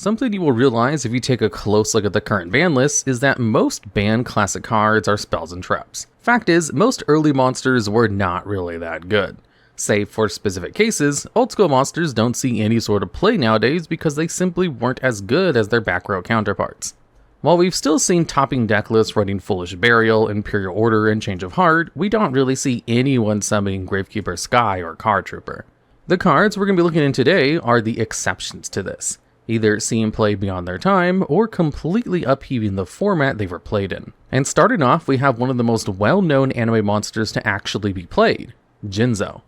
Something you will realize if you take a close look at the current ban list is that most banned classic cards are spells and traps. Fact is, most early monsters were not really that good. Save for specific cases, old school monsters don't see any sort of play nowadays because they simply weren't as good as their backrow counterparts. While we've still seen topping deck lists running Foolish Burial, Imperial Order, and Change of Heart, we don't really see anyone summoning Gravekeeper Sky or Card Trooper. The cards we're going to be looking at today are the exceptions to this, either seeing play beyond their time or completely upheaving the format they were played in. And starting off, we have one of the most well-known anime monsters to actually be played, Jinzo.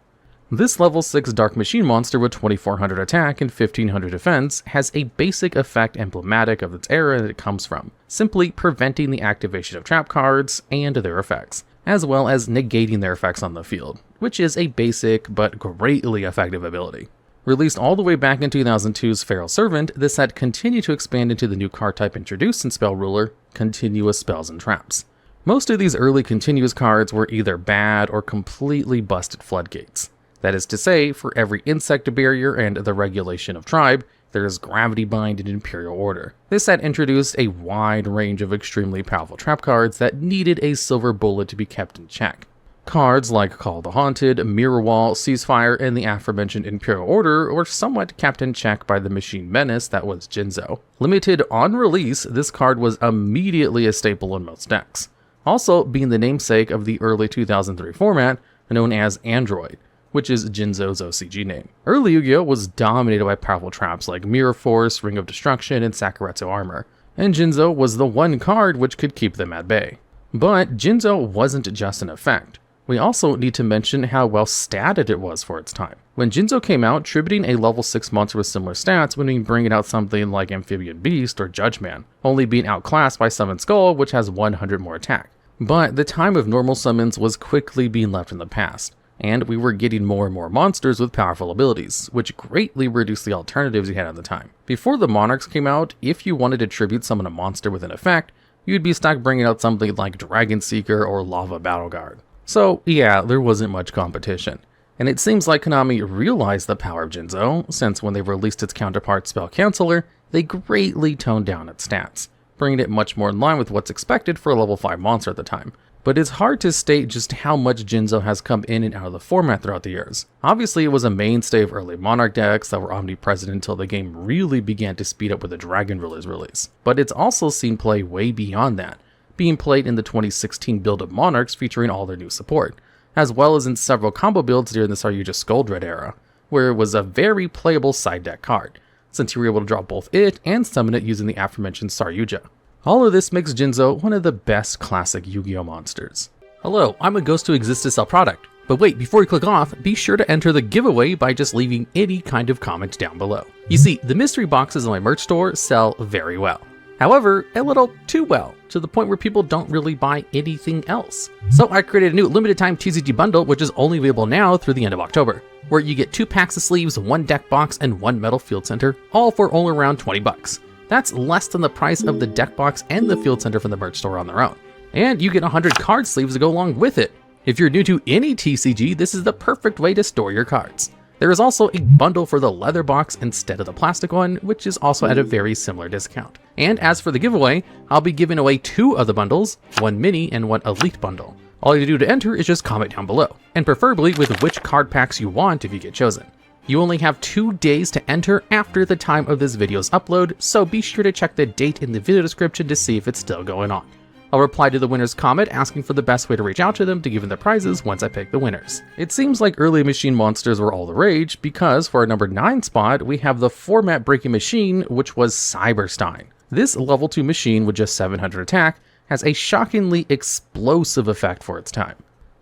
This level 6 Dark Machine monster with 2400 attack and 1500 defense has a basic effect emblematic of its era that it comes from, simply preventing the activation of trap cards and their effects, as well as negating their effects on the field, which is a basic but greatly effective ability. Released all the way back in 2002's Feral Servant, this set continued to expand into the new card type introduced in Spell Ruler, Continuous Spells and Traps. Most of these early continuous cards were either bad or completely busted floodgates. That is to say, for every insect barrier and the regulation of tribe, there is Gravity Bind and Imperial Order. This set introduced a wide range of extremely powerful trap cards that needed a silver bullet to be kept in check. Cards like Call the Haunted, Mirror Wall, Ceasefire, and the aforementioned Imperial Order were somewhat kept in check by the machine menace that was Jinzo. Limited on release, this card was immediately a staple in most decks, also being the namesake of the early 2003 format known as Android, which is Jinzo's OCG name. Early Yu-Gi-Oh! Was dominated by powerful traps like Mirror Force, Ring of Destruction, and Sakuretsu Armor, and Jinzo was the one card which could keep them at bay. But Jinzo wasn't just an effect. We also need to mention how well statted it was for its time. When Jinzo came out, tributing a level 6 monster with similar stats would mean bringing out something like Amphibian Beast or Judgeman, only being outclassed by Summon Skull, which has 100 more attack. But the time of normal summons was quickly being left in the past, and we were getting more and more monsters with powerful abilities, which greatly reduced the alternatives you had at the time. Before the Monarchs came out, if you wanted to tribute summon a monster with an effect, you'd be stuck bringing out something like Dragon Seeker or Lava Battle Guard. So yeah, there wasn't much competition. And it seems like Konami realized the power of Jinzo, since when they released its counterpart Spell Canceller, they greatly toned down its stats, bringing it much more in line with what's expected for a level 5 monster at the time. But it's hard to state just how much Jinzo has come in and out of the format throughout the years. Obviously, it was a mainstay of early Monarch decks that were omnipresent until the game really began to speed up with the Dragon Ruler's release. But it's also seen play way beyond that, being played in the 2016 build of Monarchs featuring all their new support, as well as in several combo builds during the Saryuja Scoldred era, where it was a very playable side deck card, since you were able to draw both it and summon it using the aforementioned Saryuja. All of this makes Jinzo one of the best classic Yu-Gi-Oh! Monsters. Hello, I'm a ghost who exists to sell product. But wait, before you click off, be sure to enter the giveaway by just leaving any kind of comment down below. You see, the mystery boxes in my merch store sell very well. However, a little too well, to the point where people don't really buy anything else. So I created a new limited time TCG bundle, which is only available now through the end of October, where you get 2 packs of sleeves, 1 deck box, and 1 metal field center, all for only around 20 bucks. That's less than the price of the deck box and the field center from the merch store on their own. And you get 100 card sleeves to go along with it. If you're new to any TCG, this is the perfect way to store your cards. There is also a bundle for the leather box instead of the plastic one, which is also at a very similar discount. And as for the giveaway, I'll be giving away 2 of the bundles, 1 mini and 1 elite bundle. All you do to enter is just comment down below, and preferably with which card packs you want if you get chosen. You only have 2 days to enter after the time of this video's upload, so be sure to check the date in the video description to see if it's still going on. I'll reply to the winner's comment asking for the best way to reach out to them to give them the prizes once I pick the winners. It seems like early machine monsters were all the rage because for our number 9 spot, we have the format breaking machine, which was Cyber-Stein. This level 2 machine with just 700 attack has a shockingly explosive effect for its time.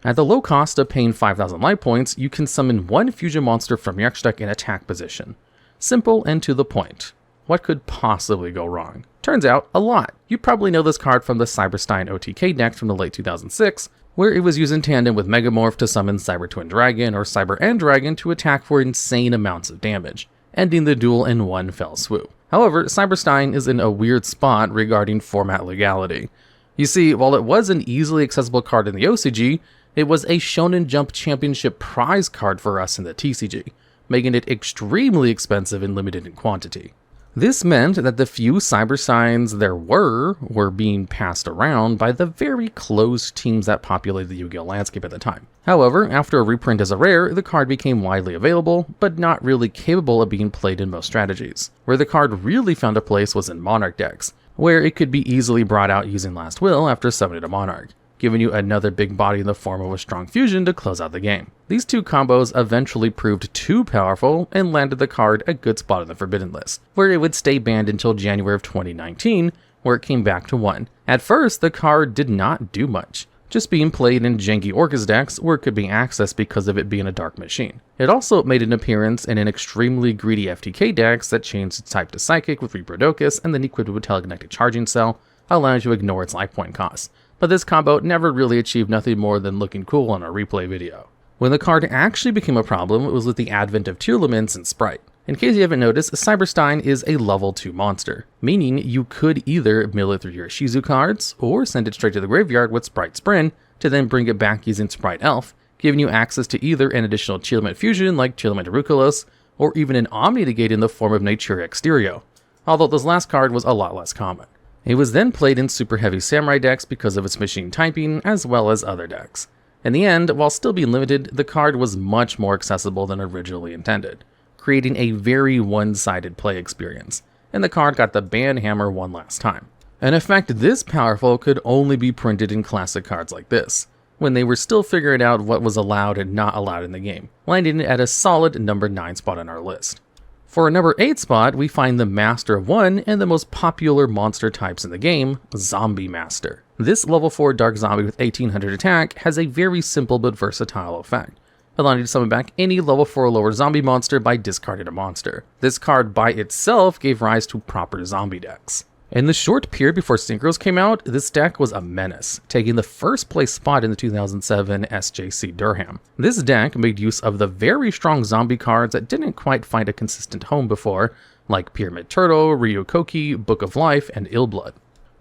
At the low cost of paying 5,000 life points, you can summon 1 fusion monster from your extra deck in attack position. Simple and to the point. What could possibly go wrong? Turns out, a lot. You probably know this card from the Cyber-Stein OTK deck from the late 2006, where it was used in tandem with Megamorph to summon Cyber Twin Dragon or Cyber End Dragon to attack for insane amounts of damage, ending the duel in one fell swoop. However, Cyber-Stein is in a weird spot regarding format legality. You see, while it was an easily accessible card in the OCG, it was a Shonen Jump Championship prize card for us in the TCG, making it extremely expensive and limited in quantity. This meant that the few Cyber-Steins there were being passed around by the very close teams that populated the Yu-Gi-Oh landscape at the time. However, after a reprint as a rare, the card became widely available, but not really capable of being played in most strategies. Where the card really found a place was in Monarch decks, where it could be easily brought out using Last Will after summoning a Monarch, giving you another big body in the form of a strong fusion to close out the game. These two combos eventually proved too powerful and landed the card a good spot on the Forbidden list, where it would stay banned until January of 2019, where it came back to 1. At first, the card did not do much, just being played in janky Orcus decks where it could be accessed because of it being a dark machine. It also made an appearance in an extremely greedy FTK decks that changed its type to Psychic with Reproducus and then equipped it with Telekinetic Charging Cell, allowing you to ignore its life point cost. But this combo never really achieved nothing more than looking cool on a replay video. When the card actually became a problem, it was with the advent of Tearlaments and Sprite. In case you haven't noticed, Cyber-Stein is a level 2 monster, meaning you could either mill it through your Shizu cards, or send it straight to the graveyard with Sprite Sprin, to then bring it back using Sprite Elf, giving you access to either an additional Tearlament fusion like Tearlament Aruculos, or even an Omni Negate in the form of Makyura Exterio, although this last card was a lot less common. It was then played in super heavy samurai decks because of its machine typing, as well as other decks. In the end, while still being limited, the card was much more accessible than originally intended, creating a very one-sided play experience, and the card got the ban hammer one last time. An effect this powerful could only be printed in classic cards like this, when they were still figuring out what was allowed and not allowed in the game, landing it at a solid number 9 spot on our list. For a number 8 spot, we find the Master of One and the most popular monster types in the game, Zombie Master. This level 4 Dark Zombie with 1800 attack has a very simple but versatile effect, allowing you to summon back any level 4 or lower zombie monster by discarding a monster. This card by itself gave rise to proper zombie decks. In the short period before Synchros came out, this deck was a menace, taking the first place spot in the 2007 SJC Durham. This deck made use of the very strong zombie cards that didn't quite find a consistent home before, like Pyramid Turtle, Ryokoki, Book of Life, and Illblood.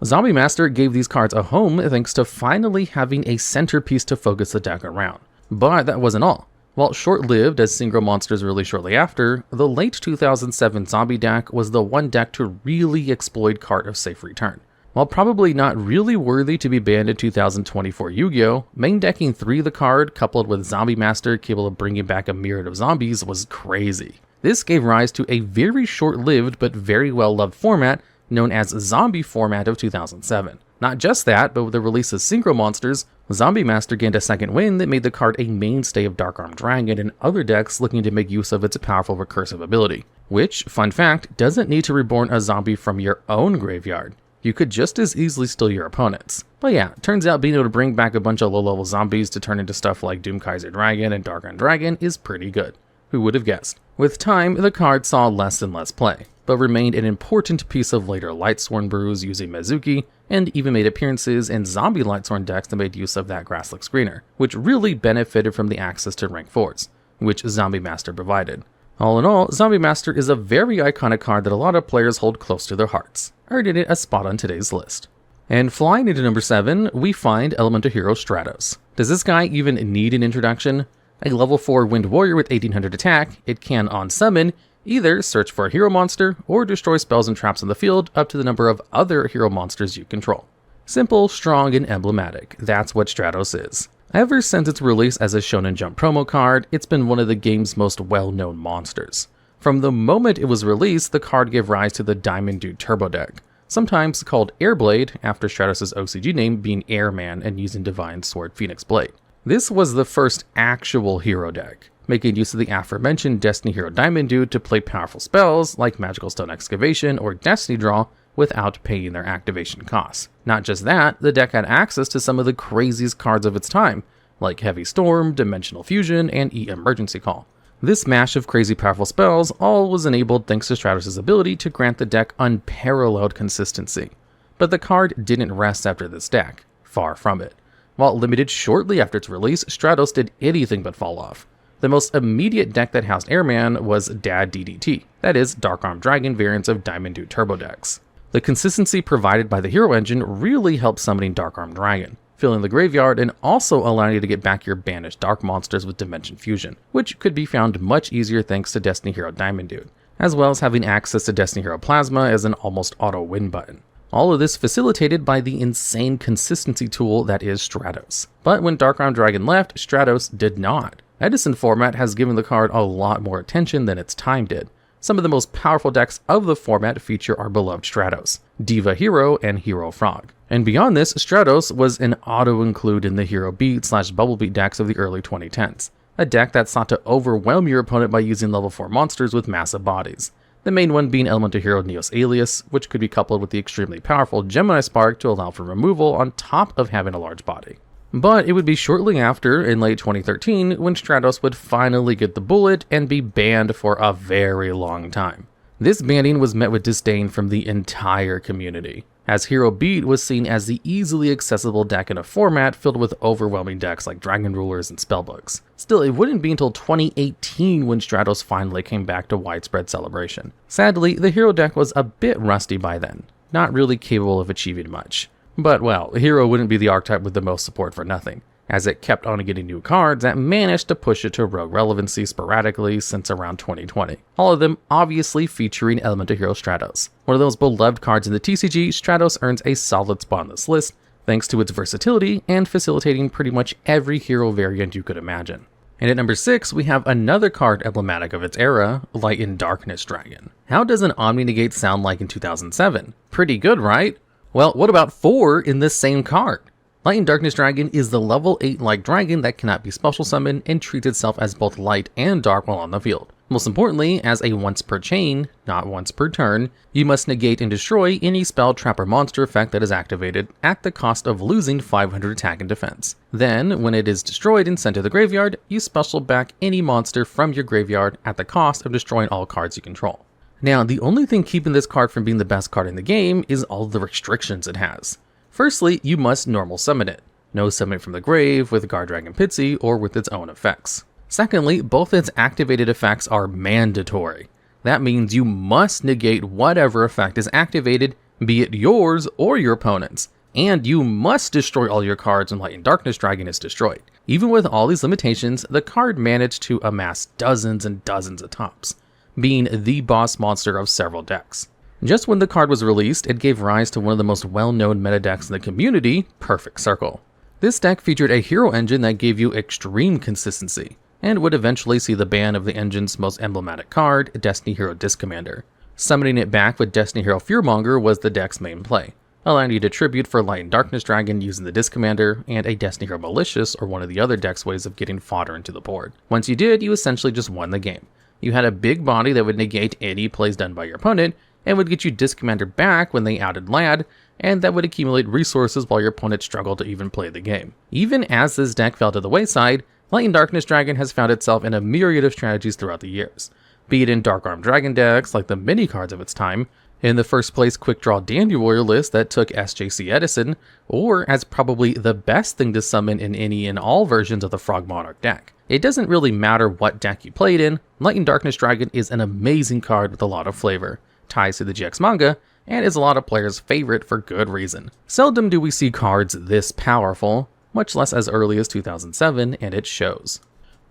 Zombie Master gave these cards a home thanks to finally having a centerpiece to focus the deck around. But that wasn't all. While short-lived as Synchro monsters released shortly after, the late 2007 zombie deck was the one deck to really exploit Cart of Safe Return. While probably not really worthy to be banned in 2024 Yu-Gi-Oh!, main decking 3 the card coupled with Zombie Master capable of bringing back a myriad of zombies was crazy. This gave rise to a very short-lived but very well-loved format known as Zombie Format of 2007. Not just that, but with the release of Synchro monsters, Zombie Master gained a second win that made the card a mainstay of Dark Armed Dragon and other decks looking to make use of its powerful recursive ability, which, fun fact, doesn't need to reborn a zombie from your own graveyard. You could just as easily steal your opponent's. But yeah, turns out being able to bring back a bunch of low-level zombies to turn into stuff like Doom Kaiser Dragon and Dark Armed Dragon is pretty good. Who would have guessed? With time, the card saw less and less play, but remained an important piece of later Lightsworn brews using Mizuki, and even made appearances in zombie Lightsworn decks that made use of that Grasslick screener, which really benefited from the access to rank 4s, which Zombie Master provided. All in all, Zombie Master is a very iconic card that a lot of players hold close to their hearts, earning it a spot on today's list. And flying into number 7, we find Elemental Hero Stratos. Does this guy even need an introduction? A level 4 Wind Warrior with 1800 attack, it can, on summon, either search for a hero monster or destroy spells and traps in the field up to the number of other hero monsters you control. Simple, strong, and emblematic. That's what Stratos is. Ever since its release as a Shonen Jump promo card, it's been one of the game's most well-known monsters. From the moment it was released, the card gave rise to the Diamond Dude Turbo deck, sometimes called Airblade, after Stratos' OCG name being Airman and using Divine Sword Phoenix Blade. This was the first actual hero deck, making use of the aforementioned Destiny Hero Diamond Dude to play powerful spells like Magical Stone Excavation or Destiny Draw without paying their activation costs. Not just that, the deck had access to some of the craziest cards of its time, like Heavy Storm, Dimensional Fusion, and E-Emergency Call. This mash of crazy powerful spells all was enabled thanks to Stratos' ability to grant the deck unparalleled consistency. But the card didn't rest after this deck, far from it. While limited shortly after its release, Stratos did anything but fall off. The most immediate deck that housed Airman was Dad DDT, that is, Dark Armed Dragon variants of Diamond Dude Turbo decks. The consistency provided by the hero engine really helped summoning Dark Armed Dragon, filling the graveyard and also allowing you to get back your banished dark monsters with Dimension Fusion, which could be found much easier thanks to Destiny Hero Diamond Dude, as well as having access to Destiny Hero Plasma as an almost auto win button. All of this facilitated by the insane consistency tool that is Stratos. But when Dark Arm Dragon left, Stratos did not. Edison format has given the card a lot more attention than its time did. Some of the most powerful decks of the format feature our beloved Stratos, Diva Hero, and Hero Frog. And beyond this, Stratos was an auto-include in the Hero Beat / Bubble Beat decks of the early 2010s. A deck that sought to overwhelm your opponent by using level 4 monsters with massive bodies. The main one being Elemental Hero Neos Alias, which could be coupled with the extremely powerful Gemini Spark to allow for removal on top of having a large body. But it would be shortly after, in late 2013, when Stratos would finally get the bullet and be banned for a very long time. This banning was met with disdain from the entire community, as Hero Beat was seen as the easily accessible deck in a format filled with overwhelming decks like Dragon Rulers and Spellbooks. Still, it wouldn't be until 2018 when Stratos finally came back to widespread celebration. Sadly, the Hero deck was a bit rusty by then, not really capable of achieving much. But well, Hero wouldn't be the archetype with the most support for nothing, as it kept on getting new cards that managed to push it to rogue relevancy sporadically since around 2020. All of them obviously featuring Elemental Hero Stratos. One of those beloved cards in the TCG, Stratos earns a solid spot on this list, thanks to its versatility and facilitating pretty much every hero variant you could imagine. And at number 6, we have another card emblematic of its era, Light and Darkness Dragon. How does an Omni-Negate sound like in 2007? Pretty good, right? Well, what about 4 in this same card? Light and Darkness Dragon is the level 8 light dragon that cannot be special summoned and treats itself as both light and dark while on the field. Most importantly, as a once per chain, not once per turn, you must negate and destroy any spell, trap, or monster effect that is activated at the cost of losing 500 attack and defense. Then, when it is destroyed and sent to the graveyard, you special back any monster from your graveyard at the cost of destroying all cards you control. Now, the only thing keeping this card from being the best card in the game is all the restrictions it has. Firstly, you must normal summon it. No summon it from the grave, with Guard Dragon Pitsy, or with its own effects. Secondly, both its activated effects are mandatory. That means you must negate whatever effect is activated, be it yours or your opponent's. And you must destroy all your cards when Light and Darkness Dragon is destroyed. Even with all these limitations, the card managed to amass dozens and dozens of tops, being the boss monster of several decks. Just when the card was released, it gave rise to one of the most well-known meta decks in the community, Perfect Circle. This deck featured a hero engine that gave you extreme consistency, and would eventually see the ban of the engine's most emblematic card, Destiny Hero Disc Commander. Summoning it back with Destiny Hero Fearmonger was the deck's main play, allowing you to tribute for Light and Darkness Dragon using the Disc Commander, and a Destiny Hero Malicious or one of the other deck's ways of getting fodder into the board. Once you did, you essentially just won the game. You had a big body that would negate any plays done by your opponent, and would get you Disc Commander back when they outed Lad, and that would accumulate resources while your opponent struggled to even play the game. Even as this deck fell to the wayside, Light and Darkness Dragon has found itself in a myriad of strategies throughout the years, be it in Dark Arm Dragon decks like the mini cards of its time, in the first place Quick Draw Dandy Warrior list that took SJC Edison, or as probably the best thing to summon in any and all versions of the Frog Monarch deck. It doesn't really matter what deck you played in, Light and Darkness Dragon is an amazing card with a lot of flavor, ties to the GX manga, and is a lot of players' favorite for good reason. Seldom do we see cards this powerful, much less as early as 2007, and it shows.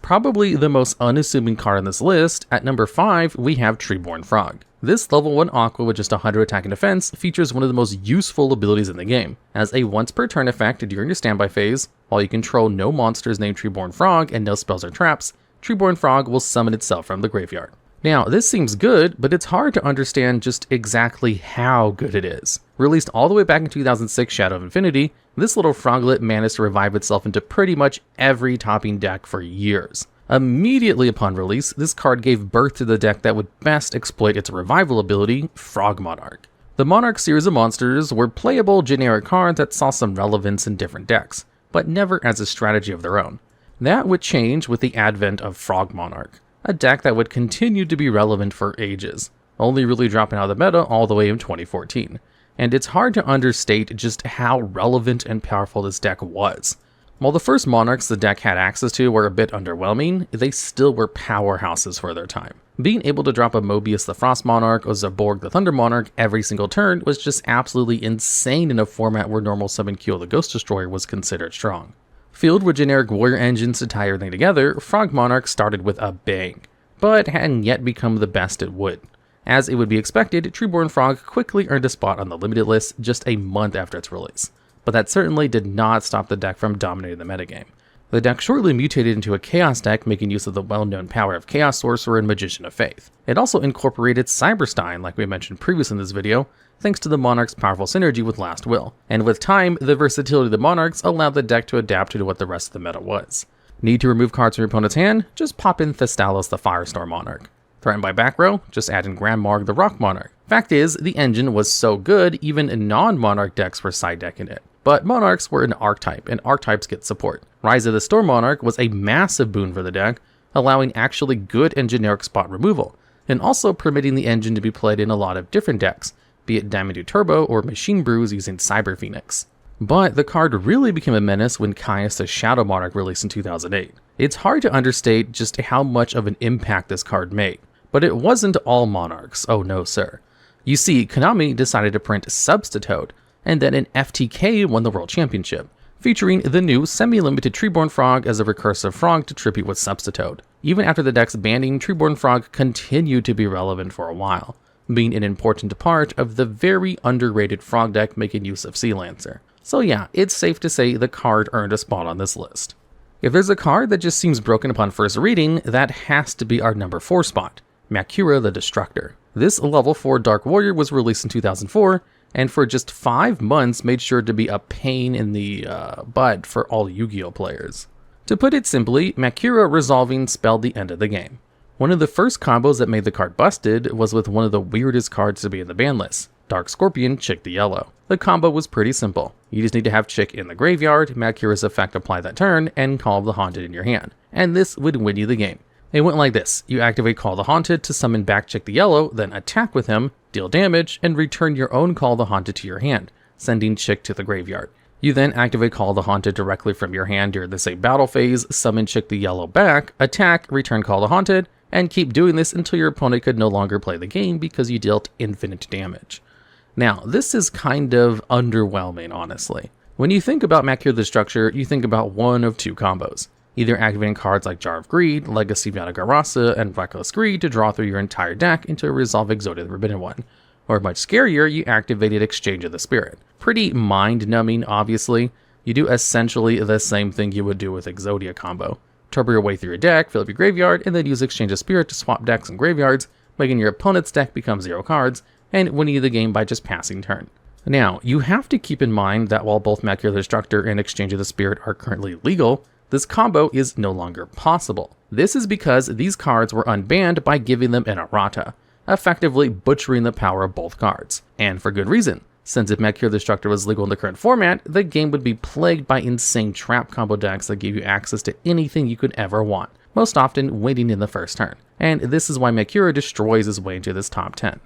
Probably the most unassuming card on this list, at number 5 we have Treeborn Frog. This level 1 Aqua with just 100 attack and defense features one of the most useful abilities in the game. As a once per turn effect during your standby phase, while you control no monsters named Treeborn Frog and no spells or traps, Treeborn Frog will summon itself from the graveyard. Now, this seems good, but it's hard to understand just exactly how good it is. Released all the way back in 2006 Shadow of Infinity, this little froglet managed to revive itself into pretty much every topping deck for years. Immediately upon release, this card gave birth to the deck that would best exploit its revival ability, Frog Monarch. The Monarch series of monsters were playable generic cards that saw some relevance in different decks, but never as a strategy of their own. That would change with the advent of Frog Monarch, a deck that would continue to be relevant for ages, only really dropping out of the meta all the way in 2014. And it's hard to understate just how relevant and powerful this deck was. While the first Monarchs the deck had access to were a bit underwhelming, they still were powerhouses for their time. Being able to drop a Mobius the Frost Monarch or Zaborg the Thunder Monarch every single turn was just absolutely insane in a format where normal summon Kyo the Ghost Destroyer was considered strong. Filled with generic warrior engines to tie everything together, Frog Monarch started with a bang. but hadn't yet become the best it would. As it would be expected, Treeborn Frog quickly earned a spot on the limited list just a month after its release, but that certainly did not stop the deck from dominating the metagame. The deck shortly mutated into a Chaos deck, making use of the well-known power of Chaos Sorcerer and Magician of Faith. It also incorporated Cyber-Stein, like we mentioned previously in this video, thanks to the Monarch's powerful synergy with Last Will, and with time, the versatility of the Monarchs allowed the deck to adapt to what the rest of the meta was. Need to remove cards from your opponent's hand? Just pop in Thestalos the Firestorm Monarch. Threatened by back row? Just add in Grandmarg the Rock Monarch. Fact is, the engine was so good, even non-Monarch decks were side decking it. But Monarchs were an archetype, and archetypes get support. Rise of the Storm Monarch was a massive boon for the deck, allowing actually good and generic spot removal, and also permitting the engine to be played in a lot of different decks, be it Diamond Turbo or Machine Brews using Cyber Phoenix. But the card really became a menace when Caius the Shadow Monarch released in 2008. It's hard to understate just how much of an impact this card made, but it wasn't all Monarchs, oh no sir. You see, Konami decided to print Substitute, and then an FTK won the World Championship, featuring the new semi-limited Treeborn Frog as a recursive frog to tribute with Substitute. Even after the deck's banning, Treeborn Frog continued to be relevant for a while, being an important part of the very underrated frog deck making use of Sea Lancer. So yeah, it's safe to say the card earned a spot on this list. If there's a card that just seems broken upon first reading, that has to be our number 4 spot, Makyura the Destructor. This level 4 Dark Warrior was released in 2004, and for just 5 months made sure to be a pain in the butt for all Yu-Gi-Oh players. To put it simply, Makyura resolving spelled the end of the game. One of the first combos that made the card busted was with one of the weirdest cards to be in the ban list, Dark Scorpion, Chick the Yellow. The combo was pretty simple. You just need to have Chick in the graveyard, Makyura's effect apply that turn, and Call of the Haunted in your hand, and this would win you the game. It went like this: you activate Call the Haunted to summon back Chick the Yellow, then attack with him, deal damage, and return your own Call the Haunted to your hand, sending Chick to the graveyard. You then activate Call the Haunted directly from your hand during the same battle phase, summon Chick the Yellow back, attack, return Call the Haunted, and keep doing this until your opponent could no longer play the game because you dealt infinite damage. Now, this is kind of underwhelming, honestly. When you think about Makyura the Destructor, you think about one of 2 combos. Either activating cards like Jar of Greed, Legacy of Yanagarasa, and Reckless Greed to draw through your entire deck into a resolve Exodia the Forbidden One. Or much scarier, you activated Exchange of the Spirit. Pretty mind-numbing, obviously. You do essentially the same thing you would do with Exodia combo. Turbo your way through your deck, fill up your graveyard, and then use Exchange of Spirit to swap decks and graveyards, making your opponent's deck become 0 cards, and winning you the game by just passing turn. Now, you have to keep in mind that while both Makyura the Destructor and Exchange of the Spirit are currently legal, this combo is no longer possible. This is because these cards were unbanned by giving them an errata, effectively butchering the power of both cards. And for good reason, since if Makyura the Destructor was legal in the current format, the game would be plagued by insane trap combo decks that give you access to anything you could ever want, most often winning in the first turn. And this is why Makyura destroys his way into this top 10.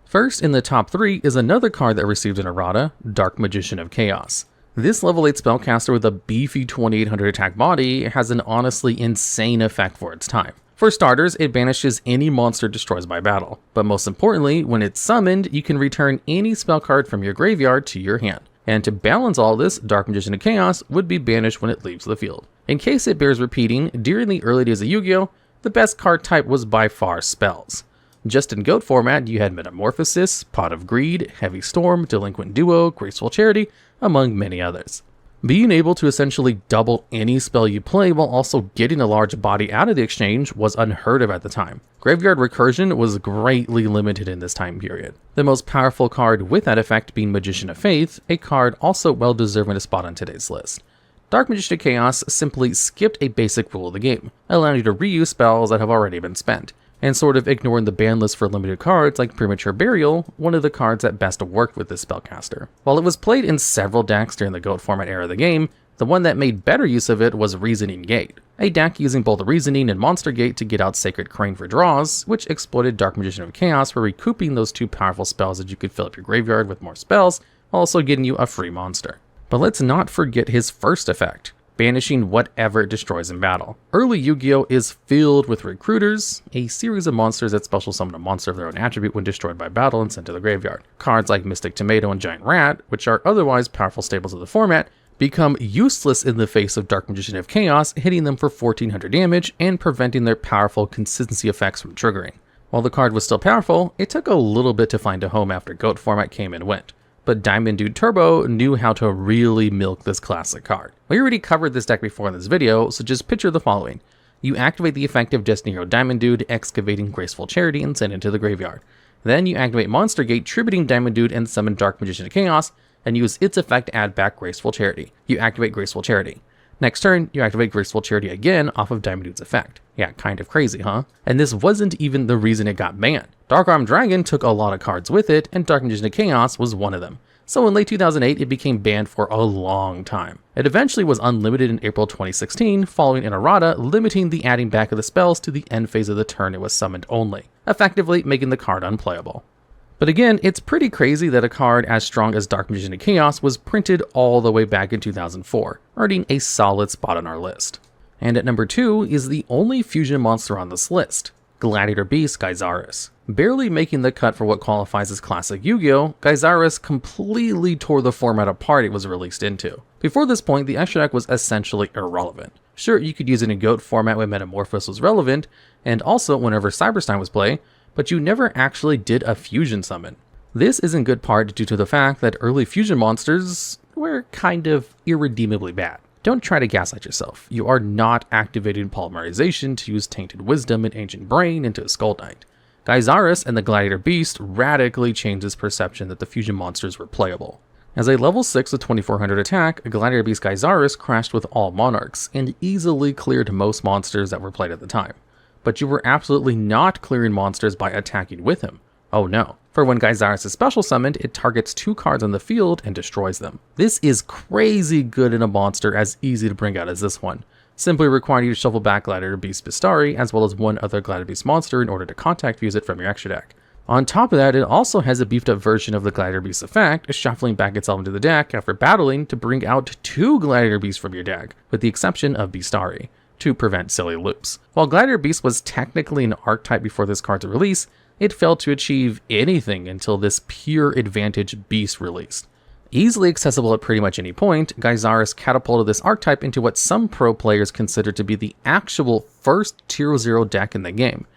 First in the top 3 is another card that received an errata, Dark Magician of Chaos. This level 8 spellcaster with a beefy 2800 attack body has an honestly insane effect for its time. For starters, it banishes any monster it destroys by battle, but most importantly, when it's summoned, you can return any spell card from your graveyard to your hand. And to balance all this, Dark Magician of Chaos would be banished when it leaves the field. In case it bears repeating, during the early days of Yu-Gi-Oh, the best card type was by far spells. Just in GOAT format, you had Metamorphosis, Pot of Greed, Heavy Storm, Delinquent Duo, Graceful Charity, among many others. Being able to essentially double any spell you play while also getting a large body out of the exchange was unheard of at the time. Graveyard Recursion was greatly limited in this time period. The most powerful card with that effect being Magician of Faith, a card also well deserving a spot on today's list. Dark Magician of Chaos simply skipped a basic rule of the game, allowing you to reuse spells that have already been spent, and sort of ignoring the ban list for limited cards like Premature Burial, one of the cards that best worked with this spellcaster. While it was played in several decks during the GOAT format era of the game, the one that made better use of it was Reasoning Gate, a deck using both Reasoning and Monster Gate to get out Sacred Crane for draws, which exploited Dark Magician of Chaos for recouping those 2 powerful spells that you could fill up your graveyard with more spells, while also getting you a free monster. But let's not forget his first effect, banishing whatever it destroys in battle. Early Yu-Gi-Oh! Is filled with Recruiters, a series of monsters that special summon a monster of their own attribute when destroyed by battle and sent to the graveyard. Cards like Mystic Tomato and Giant Rat, which are otherwise powerful staples of the format, become useless in the face of Dark Magician of Chaos, hitting them for 1400 damage and preventing their powerful consistency effects from triggering. While the card was still powerful, it took a little bit to find a home after GOAT format came and went. But Diamond Dude Turbo knew how to really milk this classic card. We already covered this deck before in this video, so just picture the following. You activate the effect of Destiny Hero Diamond Dude, excavating Graceful Charity and send it to the graveyard. Then you activate Monster Gate, tributing Diamond Dude and summon Dark Magician of Chaos, and use its effect to add back Graceful Charity. You activate Graceful Charity. Next turn, you activate Graceful Charity again off of Diamond Dude's effect. Yeah, kind of crazy, huh? And this wasn't even the reason it got banned. Dark Arm Dragon took a lot of cards with it, and Dark Magician of Chaos was one of them. So in late 2008, it became banned for a long time. It eventually was unlimited in April 2016, following an errata limiting the adding back of the spells to the end phase of the turn it was summoned only, effectively making the card unplayable. But again, it's pretty crazy that a card as strong as Dark Magician of Chaos was printed all the way back in 2004, earning a solid spot on our list. And at number 2 is the only fusion monster on this list, Gladiator Beast Gyzarus. Barely making the cut for what qualifies as Classic YGO, Gyzarus completely tore the format apart it was released into. Before this point, the extra deck was essentially irrelevant. Sure, you could use it in GOAT format when Metamorphosis was relevant, and also whenever Cyber-Stein was played, but you never actually did a fusion summon. This is in good part due to the fact that early fusion monsters were kind of irredeemably bad. Don't try to gaslight yourself. You are not activating polymerization to use Tainted Wisdom and Ancient Brain into a Skull Knight. Gyzarus and the Gladiator Beast radically changed his perception that the fusion monsters were playable. As a level 6 with 2400 attack, Gladiator Beast Gyzarus crashed with all monarchs and easily cleared most monsters that were played at the time. But you were absolutely not clearing monsters by attacking with him. Oh no. For when Gyzarus is special summoned, it targets 2 cards on the field and destroys them. This is crazy good in a monster as easy to bring out as this one, simply requiring you to shuffle back Gladiator Beast Bistari as well as one other Gladiator Beast monster in order to contact fuse it from your extra deck. On top of that, it also has a beefed up version of the Gladiator Beast effect, shuffling back itself into the deck after battling to bring out 2 Gladiator Beasts from your deck, with the exception of Bistari, to prevent silly loops. While Gladiator Beast was technically an archetype before this card's release, it failed to achieve anything until this pure advantage beast released. Easily accessible at pretty much any point, Gyzarus catapulted this archetype into what some pro players consider to be the actual first tier 0 deck in the game,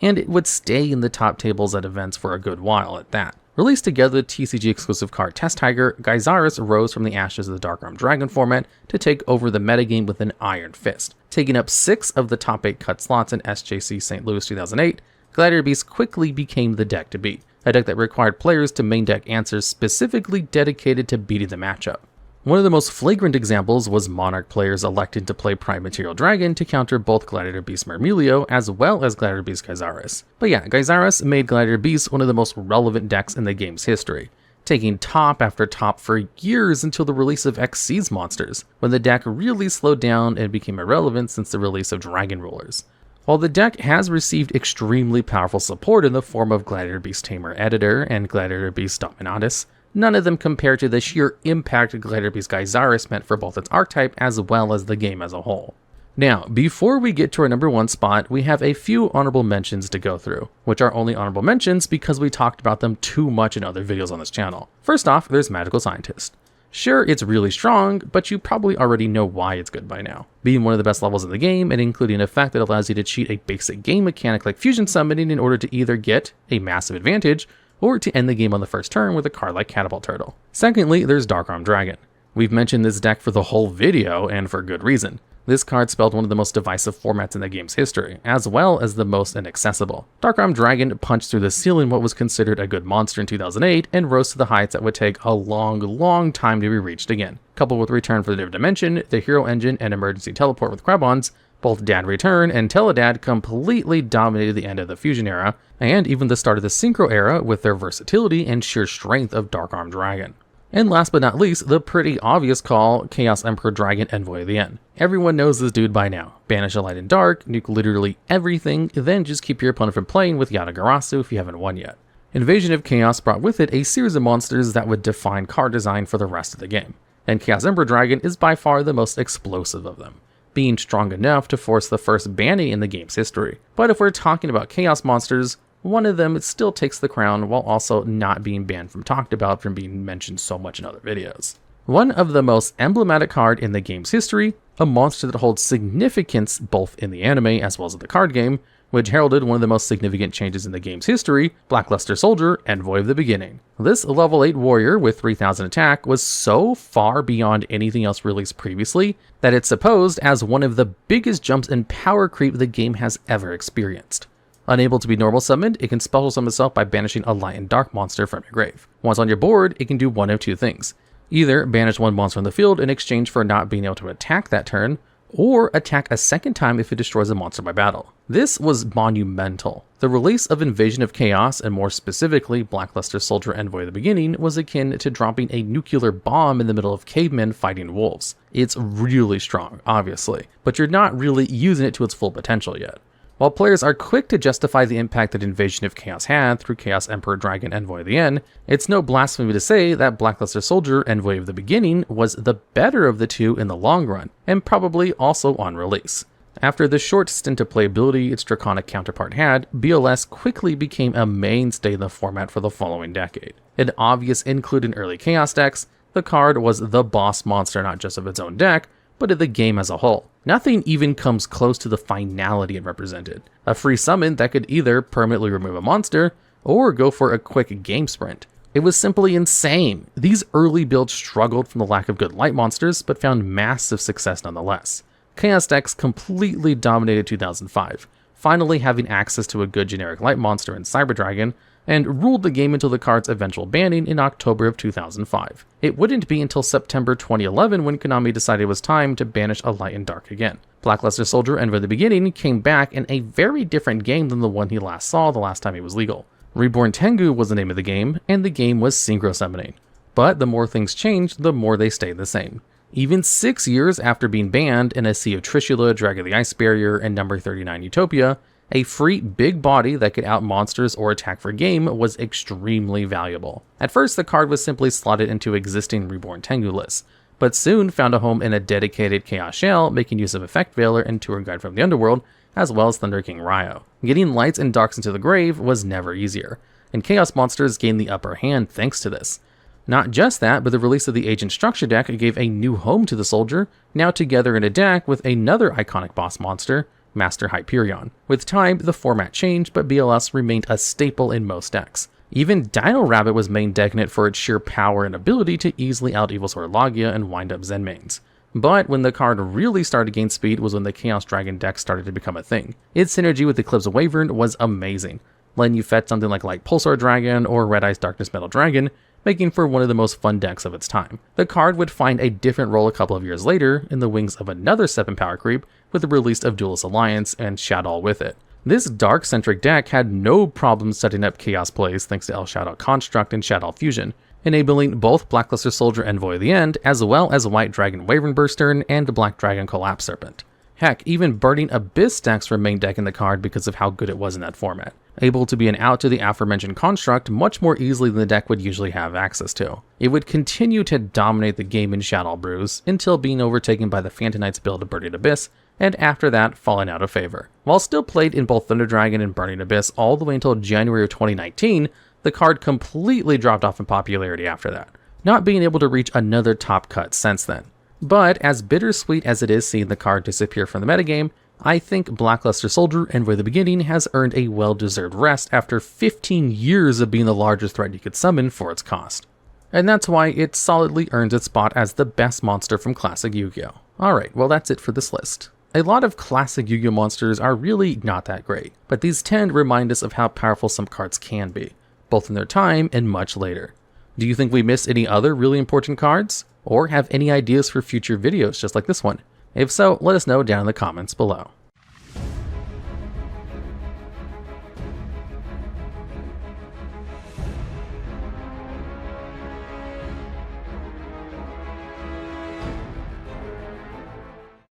and it would stay in the top tables at events for a good while at that. Released together with TCG exclusive card Test Tiger, Gyzarus rose from the ashes of the Dark Arm Dragon format to take over the metagame with an iron fist. Taking up 6 of the top 8 cut slots in SJC St. Louis 2008, Gladiator Beast quickly became the deck to beat, a deck that required players to main deck answers specifically dedicated to beating the matchup. One of the most flagrant examples was Monarch players electing to play Prime Material Dragon to counter both Gladiator Beast Myrmilio as well as Gladiator Beast Gyzarus. But yeah, Gyzarus made Gladiator Beast one of the most relevant decks in the game's history, taking top after top for years until the release of XC's monsters, when the deck really slowed down and became irrelevant since the release of Dragon Rulers. While the deck has received extremely powerful support in the form of Gladiator Beast Tamer Editor and Gladiator Beast Dominatus, none of them compare to the sheer impact Gladiator Beast Gyzarus meant for both its archetype as well as the game as a whole. Now, before we get to our number 1 spot, we have a few honorable mentions to go through, which are only honorable mentions because we talked about them too much in other videos on this channel. First off, there's Magical Scientist. Sure, it's really strong, but you probably already know why it's good by now. Being one of the best levels in the game, and including an effect that allows you to cheat a basic game mechanic like fusion summoning in order to either get a massive advantage, or to end the game on the first turn with a card like Catapult Turtle. Secondly, there's Dark Arm Dragon. We've mentioned this deck for the whole video, and for good reason. This card spelled one of the most divisive formats in the game's history, as well as the most inaccessible. Dark Arm Dragon punched through the ceiling what was considered a good monster in 2008 and rose to the heights that would take a long time to be reached again. Coupled with Return for the Different Dimension, the Hero Engine, and Emergency Teleport with Crabons, both Dad Return and Teledad completely dominated the end of the Fusion era, and even the start of the Synchro era with their versatility and sheer strength of Dark Arm Dragon. And last but not least, the pretty obvious call, Chaos Emperor Dragon Envoy of the End. Everyone knows this dude by now. Banish a light and dark, nuke literally everything, then just keep your opponent from playing with Yatagarasu if you haven't won yet. Invasion of Chaos brought with it a series of monsters that would define card design for the rest of the game, and Chaos Emperor Dragon is by far the most explosive of them, being strong enough to force the first banning in the game's history. But if we're talking about Chaos monsters, one of them still takes the crown while also not being banned from talked about from being mentioned so much in other videos. One of the most emblematic card in the game's history, a monster that holds significance both in the anime as well as in the card game, which heralded one of the most significant changes in the game's history, Blackluster Soldier, Envoy of the Beginning. This level 8 warrior with 3000 attack was so far beyond anything else released previously that it's supposed as one of the biggest jumps in power creep the game has ever experienced. Unable to be normal summoned, it can special summon itself by banishing a light and dark monster from your grave. Once on your board, it can do one of two things. Either banish one monster on the field in exchange for not being able to attack that turn, or attack a second time if it destroys a monster by battle. This was monumental. The release of Invasion of Chaos, and more specifically Blackluster Soldier Envoy of the Beginning, was akin to dropping a nuclear bomb in the middle of cavemen fighting wolves. It's really strong, obviously, but you're not really using it to its full potential yet. While players are quick to justify the impact that Invasion of Chaos had through Chaos Emperor Dragon Envoy of the End, it's no blasphemy to say that Blackluster Soldier Envoy of the Beginning was the better of the two in the long run, and probably also on release. After the short stint of playability its draconic counterpart had, BLS quickly became a mainstay in the format for the following decade. An obvious include in early Chaos decks, the card was the boss monster not just of its own deck, but of the game as a whole. Nothing even comes close to the finality it represented. A free summon that could either permanently remove a monster, or go for a quick game sprint. It was simply insane. These early builds struggled from the lack of good light monsters, but found massive success nonetheless. Chaos decks completely dominated 2005, finally having access to a good generic light monster in Cyber Dragon, and ruled the game until the card's eventual banning in October of 2005. It wouldn't be until September 2011 when Konami decided it was time to banish a light and dark again. Blackluster Soldier Envoy of the Beginning came back in a very different game than the one he last saw the last time he was legal. Reborn Tengu was the name of the game, and the game was synchro summoning. But the more things changed, the more they stayed the same. Even 6 years after being banned in a Sea of Trishula, Drag of the Ice Barrier, and Number 39 Utopia, a free big body that could out monsters or attack for game was extremely valuable. At first, the card was simply slotted into existing Reborn Tengu lists, but soon found a home in a dedicated Chaos Shell, making use of Effect Veiler and Tour Guide from the Underworld, as well as Thunder King Ryo. Getting lights and darks into the grave was never easier, and Chaos monsters gained the upper hand thanks to this. Not just that, but the release of the Agent Structure deck gave a new home to the soldier, now together in a deck with another iconic boss monster, Master Hyperion. With time, the format changed, but BLS remained a staple in most decks. Even Dino Rabbit was main deck in it for its sheer power and ability to easily out Evilsaur Logia and wind up Zen mains. But when the card really started to gain speed was when the Chaos Dragon deck started to become a thing. Its synergy with Eclipse Wyvern was amazing, letting you fetch something like Light Pulsar Dragon or Red Eyes Darkness Metal Dragon, making for one of the most fun decks of its time. The card would find a different role a couple of years later in the wings of another 7 power creep with the release of Duelist Alliance and Shadow with it. This dark-centric deck had no problem setting up chaos plays thanks to El Shadow Construct and Shadow Fusion, enabling both Blackluster Soldier Envoy of the End as well as White Dragon Wyvern Burstern and Black Dragon Collapse Serpent. Heck, even Burning Abyss stacks were main deck in the card because of how good it was in that format, able to be an out to the aforementioned construct much more easily than the deck would usually have access to. It would continue to dominate the game in Shadow Brews until being overtaken by the Phantom Knights build of Burning Abyss, and after that falling out of favor. While still played in both Thunder Dragon and Burning Abyss all the way until January of 2019, the card completely dropped off in popularity after that, not being able to reach another top cut since then. But as bittersweet as it is seeing the card disappear from the metagame, I think Blackluster Soldier Envoy of the Beginning has earned a well-deserved rest after 15 years of being the largest threat you could summon for its cost. And that's why it solidly earns its spot as the best monster from Classic YGO. Alright, well that's it for this list. A lot of classic Yu-Gi-Oh monsters are really not that great, but these tend to remind us of how powerful some cards can be, both in their time and much later. Do you think we missed any other really important cards? Or have any ideas for future videos just like this one? If so, let us know down in the comments below.